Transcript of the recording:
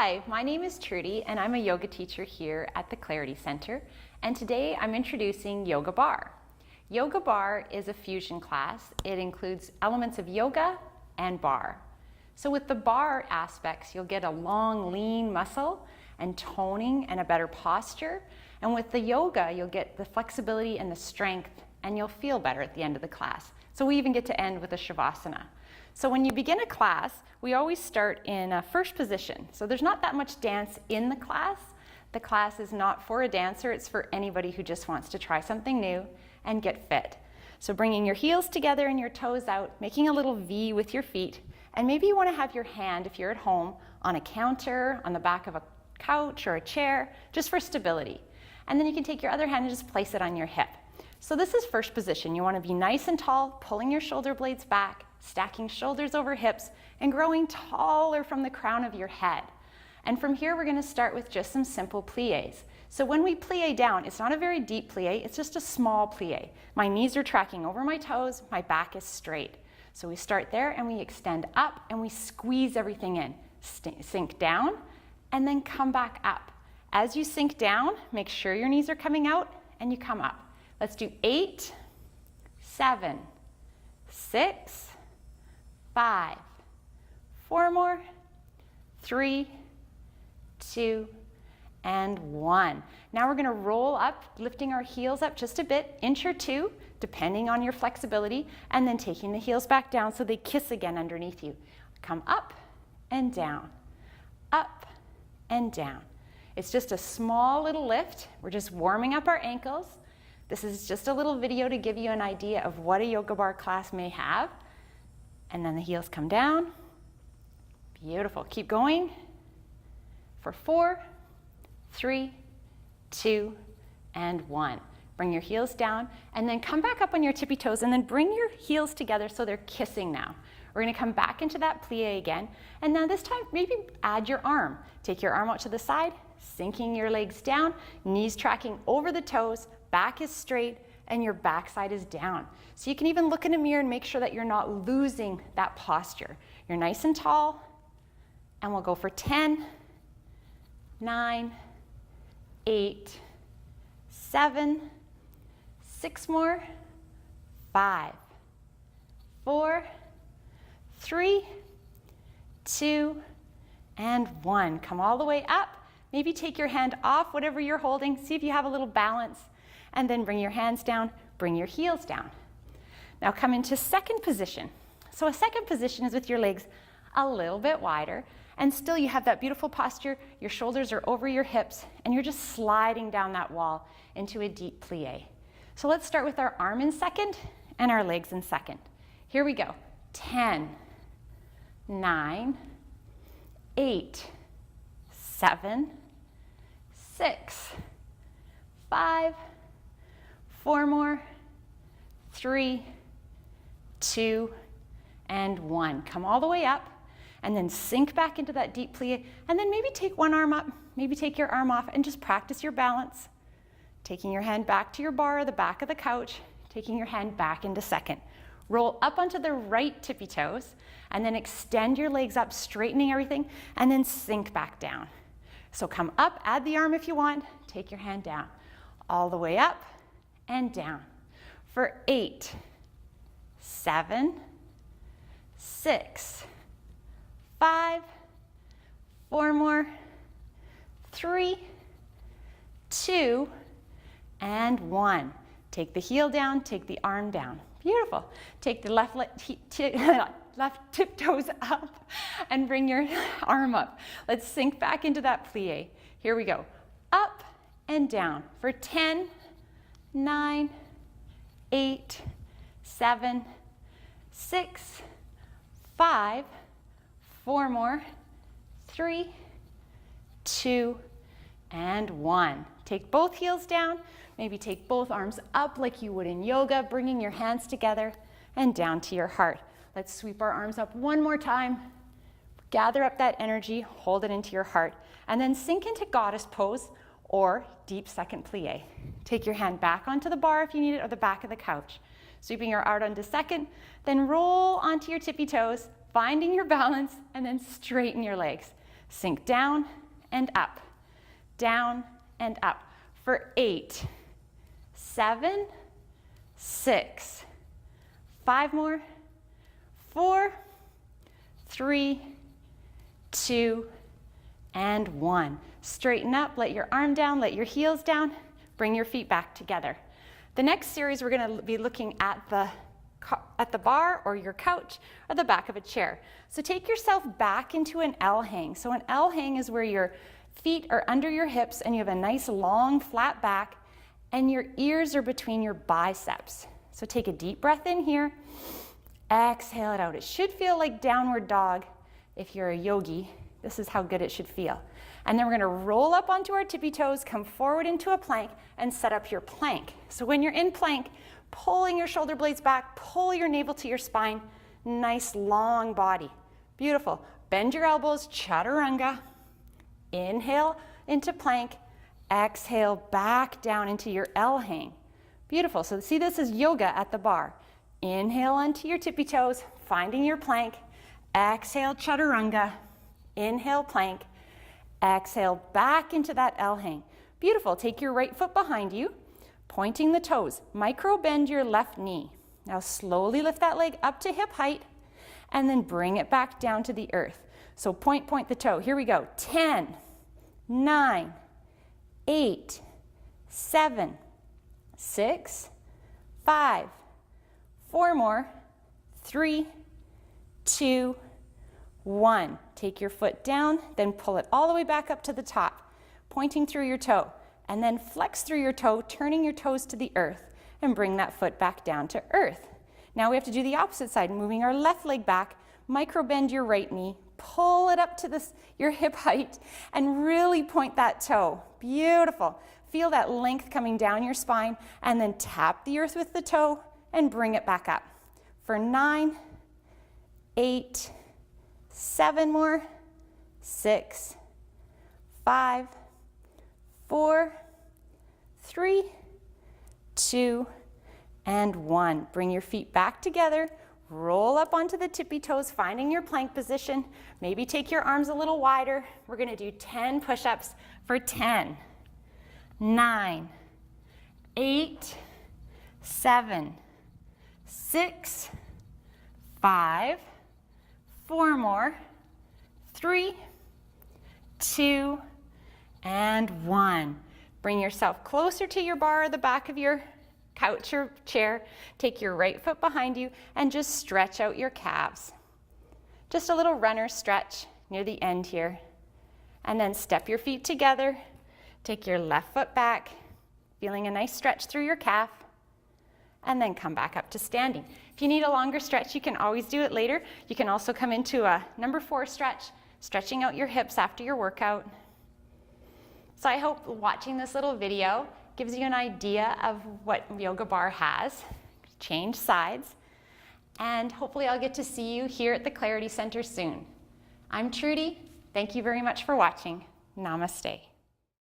Hi, my name is Trudy and I'm a yoga teacher here at the Clarity Center, and today I'm introducing Yoga Barre. Yoga Barre is a fusion class. It includes elements of yoga and barre. So with the barre aspects, you'll get a long, lean muscle and toning and a better posture. And with the yoga, you'll get the flexibility and the strength, and you'll feel better at the end of the class. So we even get to end with a Shavasana. So when you begin a class, we always start in a first position. So there's not that much dance in the class. The class is not for a dancer, it's for anybody who just wants to try something new and get fit. So bringing your heels together and your toes out, making a little V with your feet, and maybe you want to have your hand, if you're at home, on a counter, on the back of a couch or a chair, just for stability. And then you can take your other hand and just place it on your hip. So this is first position. You want to be nice and tall, pulling your shoulder blades back, stacking shoulders over hips, and growing taller from the crown of your head. And from here, we're going to start with just some simple pliés. So when we plie down, it's not a very deep plie, it's just a small plie. My knees are tracking over my toes, my back is straight. So we start there and we extend up and we squeeze everything in. Sink down and then come back up. As you sink down, make sure your knees are coming out and you come up. Let's do 8, 7, 6, 5, 4 more, 3, 2, and 1. Now we're going to roll up, lifting our heels up just a bit, inch or two, depending on your flexibility, and then taking the heels back down so they kiss again underneath you. Come up and down, up and down. It's just a small little lift. We're just warming up our ankles. This is just a little video to give you an idea of what a yoga barre class may have. And then the heels come down. Beautiful. Keep going for 4, 3, 2, and 1. Bring your heels down and then come back up on your tippy toes and then bring your heels together so they're kissing now. We're going to come back into that plie again, and now this time maybe add your arm. Take your arm out to the side, sinking your legs down, knees tracking over the toes, back is straight, and your backside is down. So you can even look in a mirror and make sure that you're not losing that posture. You're nice and tall, and we'll go for 10, 9, 8, 7, 6 more, 5, 4, 3, 2, and 1. Come all the way up. Maybe take your hand off whatever you're holding. See if you have a little balance. And then bring your hands down, bring your heels down. Now come into second position. So a second position is with your legs a little bit wider, and still you have that beautiful posture. Your shoulders are over your hips, and you're just sliding down that wall into a deep plie. So let's start with our arm in second and our legs in second. Here we go. 10, 9, 8, 7, 6, 5, 4 more, 3, 2, and 1. Come all the way up and then sink back into that deep plie, and then maybe take one arm up, maybe take your arm off, and just practice your balance. Taking your hand back to your bar or the back of the couch, taking your hand back into second. Roll up onto the right tippy toes, and then extend your legs up, straightening everything, and then sink back down. So come up, add the arm if you want, take your hand down, all the way up and down. For 8, 7, 6, 5, 4 more, 3, 2, and 1. Take the heel down, take the arm down. Beautiful. Take the left tiptoes up and bring your arm up. Let's sink back into that plie. Here we go. Up and down for 10, 9, 8, 7, 6, 5, 4 more, 3, 2, and 1. Take both heels down. Maybe take both arms up like you would in yoga, bringing your hands together and down to your heart. Let's sweep our arms up one more time. Gather up that energy, hold it into your heart, and then sink into goddess pose or deep second plie. Take your hand back onto the bar if you need it, or the back of the couch. Sweeping your arm onto second, then roll onto your tippy toes, finding your balance, and then straighten your legs. Sink down and up, down and up for 8, 7, 6, 5 more, 4, 3, 2, and 1. Straighten up, let your arm down, let your heels down, bring your feet back together. The next series we're going to be looking at the bar or your couch or the back of a chair. So take yourself back into an L hang. So an L hang is where your feet are under your hips and you have a nice long flat back and your ears are between your biceps. So take a deep breath in here, exhale it out. It should feel like downward dog if you're a yogi. This is how good it should feel. And then we're going to roll up onto our tippy toes, come forward into a plank, and set up your plank. So when you're in plank, pulling your shoulder blades back, pull your navel to your spine, nice long body. Beautiful. Bend your elbows, chaturanga. Inhale into plank, exhale back down into your L hang. Beautiful. So see, this is yoga at the bar. Inhale onto your tippy toes, finding your plank. Exhale, chaturanga. Inhale, plank. Exhale back into that L hang. Beautiful. Take your right foot behind you, pointing the toes. Micro bend your left knee. Now slowly lift that leg up to hip height and then bring it back down to the earth. So point the toe. Here we go. 10, 9, 8, 7, 6, 5, 4 more, 3, 2, 1. Take your foot down, then pull it all the way back up to the top, pointing through your toe, and then flex through your toe, turning your toes to the earth, and bring that foot back down to earth. Now we have to do the opposite side, moving our left leg back, micro bend your right knee, pull it up to your hip height, and really point that toe. Beautiful. Feel that length coming down your spine, and then tap the earth with the toe, and bring it back up. For 9, 8, 7 more, 6, 5, 4, 3, 2, and 1. Bring your feet back together, roll up onto the tippy toes, finding your plank position. Maybe take your arms a little wider. We're going to do 10 push-ups for 10, 9, 8, 7, 6, 5, 4 more, 3, 2, and 1. Bring yourself closer to your bar or the back of your couch or chair. Take your right foot behind you and just stretch out your calves. Just a little runner stretch near the end here. And then step your feet together. Take your left foot back, feeling a nice stretch through your calf. And then come back up to standing. If you need a longer stretch, you can always do it later. You can also come into a number 4 stretch, stretching out your hips after your workout. So I hope watching this little video gives you an idea of what Yoga Barre has. Change sides. And hopefully I'll get to see you here at the Clarity Center soon. I'm Trudy. Thank you very much for watching. Namaste.